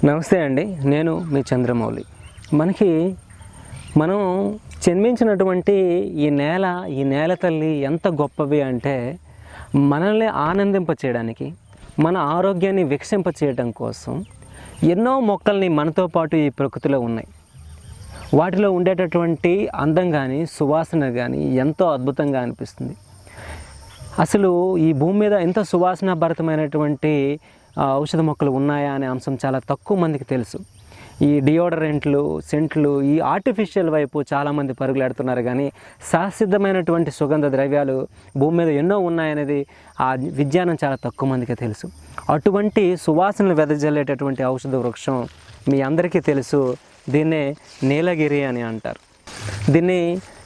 నమస్తే అండి, నేను మీ చంద్రమౌళి. మనం జన్మించినటువంటి ఈ నేల తల్లి ఎంత గొప్పవి అంటే మనల్ని ఆనందింపచేయడానికి, మన ఆరోగ్యాన్ని వికసింపచేయడం కోసం ఎన్నో మొక్కల్ని మనతో పాటు ఈ ప్రకృతిలో ఉన్నాయి. వాటిలో ఉండేటటువంటి అందం కానీ సువాసన కానీ ఎంతో అద్భుతంగా అనిపిస్తుంది. అసలు ఈ భూమి మీద ఎంత సువాసన భరితమైనటువంటి ఔషధ మొక్కలు ఉన్నాయా అనే అంశం చాలా తక్కువ మందికి తెలుసు. ఈ డియోడరెంట్లు, సెంట్లు, ఈ ఆర్టిఫిషియల్ వైపు చాలామంది పరుగులాడుతున్నారు. కానీ సహసిద్ధమైనటువంటి సుగంధ ద్రవ్యాలు భూమి మీద ఎన్నో ఉన్నాయనేది ఆ విజ్ఞానం చాలా తక్కువ మందికి తెలుసు. అటువంటి సువాసనలు వెదజల్లేటటువంటి ఔషధ వృక్షం మీ అందరికీ తెలుసు. దీన్నే నీలగిరి అని అంటారు.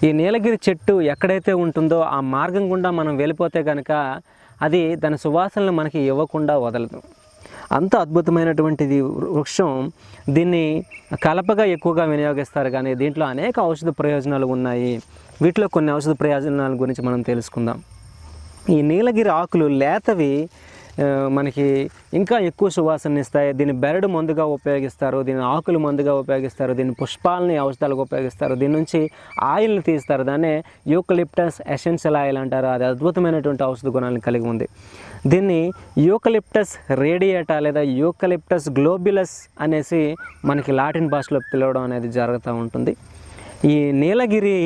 ఈ నీలగిరి చెట్టు ఎక్కడైతే ఉంటుందో ఆ మార్గం గుండా మనం వెళ్ళిపోతే కనుక అది దాని సువాసనలు మనకి ఇవ్వకుండా వదలదు. అంత అద్భుతమైనటువంటిది వృక్షం. దీన్ని కలపగా ఎక్కువగా వినియోగిస్తారు, కానీ దీంట్లో అనేక ఔషధ ప్రయోజనాలు ఉన్నాయి. వీటిలో కొన్ని ఔషధ ప్రయోజనాల గురించి మనం తెలుసుకుందాం. ఈ నీలగిరి ఆకులు లేతవి మనకి ఇంకా ఎక్కువ సువాసన ఇస్తాయి. దీన్ని బెరడు మందుగా ఉపయోగిస్తారు, దీని ఆకులు మందుగా ఉపయోగిస్తారు, దీని పుష్పాలని ఔషధాలుగా ఉపయోగిస్తారు, దీని నుంచి ఆయిల్ని తీస్తారు. దాన్నే యూకలిప్టస్ ఎసెన్షియల్ ఆయిల్ అంటారు. అది అద్భుతమైనటువంటి ఔషధ గుణాలను కలిగి ఉంది. దీన్ని యూకలిప్టస్ రేడియేటా లేదా యూకలిప్టస్ గ్లోబులస్ అనేసి మనకి లాటిన్ భాషలో పిలవడం అనేది జరుగుతూ ఉంటుంది. ఈ నీలగిరి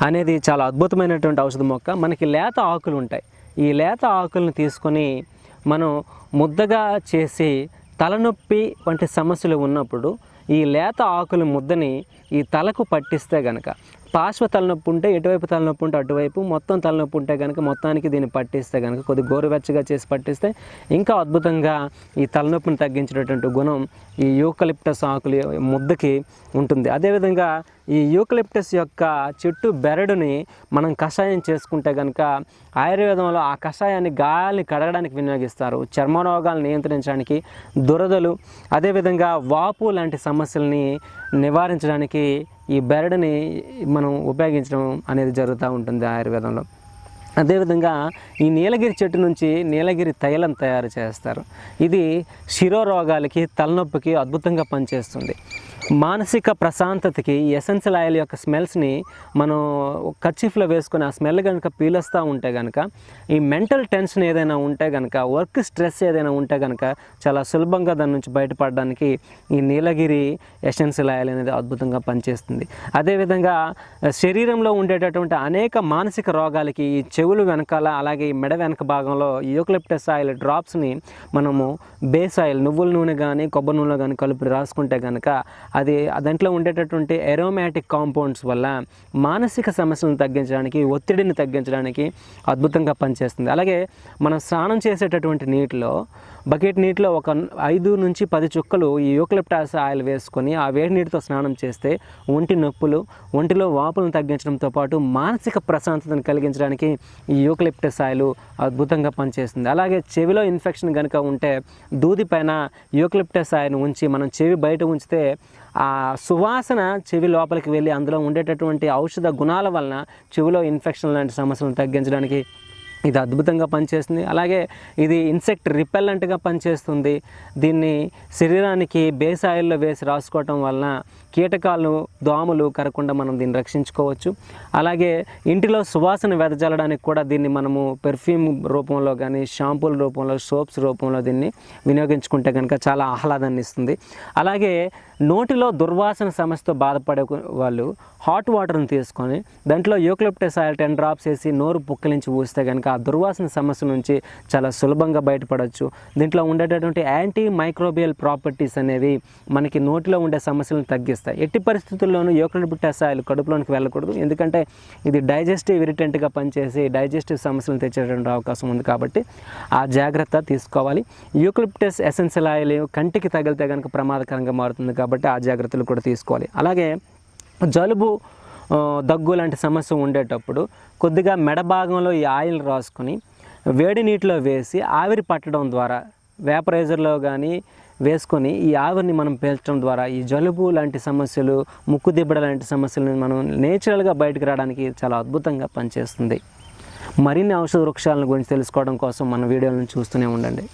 అనేది చాలా అద్భుతమైనటువంటి ఔషధ మొక్క. మనకి లేత ఆకులు ఉంటాయి. ఈ లేత ఆకులను తీసుకొని మనం ముద్దగా చేసి తలనొప్పి వంటి సమస్యలు ఉన్నప్పుడు ఈ లేత ఆకుల ముద్దని ఈ తలకు పట్టిస్తే కనుక, పార్శ్వ తలనొప్పి ఉంటే ఎటువైపు తలనొప్పి ఉంటే అటువైపు, మొత్తం తలనొప్పి ఉంటే కనుక మొత్తానికి దీన్ని పట్టిస్తే కనుక, కొద్ది గోరువెచ్చగా చేసి పట్టిస్తే ఇంకా అద్భుతంగా ఈ తలనొప్పిని తగ్గించేటటువంటి గుణం ఈ యూకలిప్టస్ ఆకుల ముద్దకి ఉంటుంది. అదేవిధంగా ఈ యూకలిప్టస్ యొక్క చెట్టు బెరడుని మనం కషాయం చేసుకుంటే కనుక ఆయుర్వేదంలో ఆ కషాయాన్ని గాయాల్ని కడగడానికి వినియోగిస్తారు. చర్మ రోగాలను నియంత్రించడానికి, దురదలు, అదేవిధంగా వాపు లాంటి సమస్యల్ని నివారించడానికి ఈ బెరడుని మనం ఉపయోగించడం అనేది జరుగుతూ ఉంటుంది ఆయుర్వేదంలో. అదేవిధంగా ఈ నీలగిరి చెట్టు నుంచి నీలగిరి తైలం తయారు చేస్తారు. ఇది శిరోరోగాలకి, తలనొప్పికి అద్భుతంగా పనిచేస్తుంది. మానసిక ప్రశాంతతకి ఎసెన్షియల్ ఆయిల్ యొక్క స్మెల్స్ని మనం కర్చీఫ్లో వేసుకొని ఆ స్మెల్ కనుక పీలుస్తూ ఉంటే కనుక, ఈ మెంటల్ టెన్షన్ ఏదైనా ఉంటే కనుక, వర్క్ స్ట్రెస్ ఏదైనా ఉంటే కనుక చాలా సులభంగా దాని నుంచి బయటపడడానికి ఈ నీలగిరి ఎసెన్షియల్ ఆయిల్ అనేది అద్భుతంగా పనిచేస్తుంది. అదేవిధంగా శరీరంలో ఉండేటటువంటి అనేక మానసిక రోగాలకి ఈ చెవులు వెనకాల, అలాగే ఈ మెడ వెనక భాగంలో యూకలిప్టస్ ఆయిల్ డ్రాప్స్ని మనము బేస్ ఆయిల్, నువ్వుల నూనె కానీ కొబ్బరి నూనె కానీ కలిపి రాసుకుంటే కనుక అది దాంట్లో ఉండేటటువంటి ఎరోమాటిక్ కాంపౌండ్స్ వల్ల మానసిక సమస్యలను తగ్గించడానికి, ఒత్తిడిని తగ్గించడానికి అద్భుతంగా పనిచేస్తుంది. అలాగే మనం స్నానం చేసేటటువంటి నీటిలో, బకెట్ నీటిలో ఒక 5 నుంచి 10 చుక్కలు ఈ యూకలిప్టస్ ఆయిల్ వేసుకొని ఆ వేడి నీటితో స్నానం చేస్తే ఒంటి నొప్పులు, ఒంటిలో వాపులను తగ్గించడంతో పాటు మానసిక ప్రశాంతతను కలిగించడానికి ఈ యూకలిప్టస్ ఆయిల్ అద్భుతంగా పనిచేస్తుంది. అలాగే చెవిలో ఇన్ఫెక్షన్ కనుక ఉంటే దూది పైన యూకలిప్టస్ ఆయిల్ని ఉంచి మనం చెవి బయట ఉంచితే ఆ సువాసన చెవి లోపలికి వెళ్ళి అందులో ఉండేటటువంటి ఔషధ గుణాల వలన చెవిలో ఇన్ఫెక్షన్ లాంటి సమస్యలను తగ్గించడానికి ఇది అద్భుతంగా పనిచేస్తుంది. అలాగే ఇది ఇన్సెక్ట్ రిపెల్లెంట్గా పనిచేస్తుంది. దీన్ని శరీరానికి బేస్ ఆయిల్లో వేసి రాసుకోవటం వలన కీటకాలు, దోమలు కరకుండా మనం దీన్ని రక్షించుకోవచ్చు. అలాగే ఇంటిలో సువాసన వెదజల్లడానికి కూడా దీన్ని మనము పెర్ఫ్యూమ్ రూపంలో కానీ, షాంపూల రూపంలో, సోప్స్ రూపంలో దీన్ని వినియోగించుకుంటే కనుక చాలా ఆహ్లాదాన్ని ఇస్తుంది. అలాగే నోటిలో దుర్వాసన సమస్యతో బాధపడే వాళ్ళు హాట్ వాటర్ని తీసుకొని దాంట్లో యూకలిప్టస్ ఆయిల్ 10 డ్రాప్స్ వేసి నోరు పుక్కిలించి ఊస్తే కనుక ఆ దుర్వాసన సమస్య నుంచి చాలా సులభంగా బయటపడవచ్చు. దీంట్లో ఉండేటటువంటి యాంటీ మైక్రోబియల్ ప్రాపర్టీస్ అనేవి మనకి నోటిలో ఉండే సమస్యలను తగ్గిస్తాయి. ఎట్టి పరిస్థితుల్లోనూ యూకలిప్టస్ ఆయిల్ కడుపులోనికి వెళ్ళకూడదు, ఎందుకంటే ఇది డైజెస్టివ్ ఇరిటెంట్గా పనిచేసి డైజెస్టివ్ సమస్యలను తెచ్చేటువంటి అవకాశం ఉంది. కాబట్టి ఆ జాగ్రత్త తీసుకోవాలి. యూకలిప్టస్ ఎసెన్షియల్ ఆయిల్ కంటికి తగిలితే కనుక ప్రమాదకరంగా మారుతుంది, కాబట్టి ఆ జాగ్రత్తలు కూడా తీసుకోవాలి. అలాగే జలుబు, దగ్గు లాంటి సమస్య ఉండేటప్పుడు కొద్దిగా మెడ భాగంలో ఈ ఆయిల్ రాసుకొని వేడి నీటిలో వేసి ఆవిరి పట్టడం ద్వారా, వేపరైజర్లో కానీ వేసుకొని ఈ ఆవిరిని మనం పీల్చడం ద్వారా ఈ జలుబు లాంటి సమస్యలు, ముక్కు దిబ్బడ లాంటి సమస్యలను మనం నేచురల్గా బయటకు రావడానికి చాలా అద్భుతంగా పనిచేస్తుంది. మరిన్ని ఔషధ వృక్షాలను గురించి తెలుసుకోవడం కోసం మన వీడియోలను చూస్తూనే ఉండండి.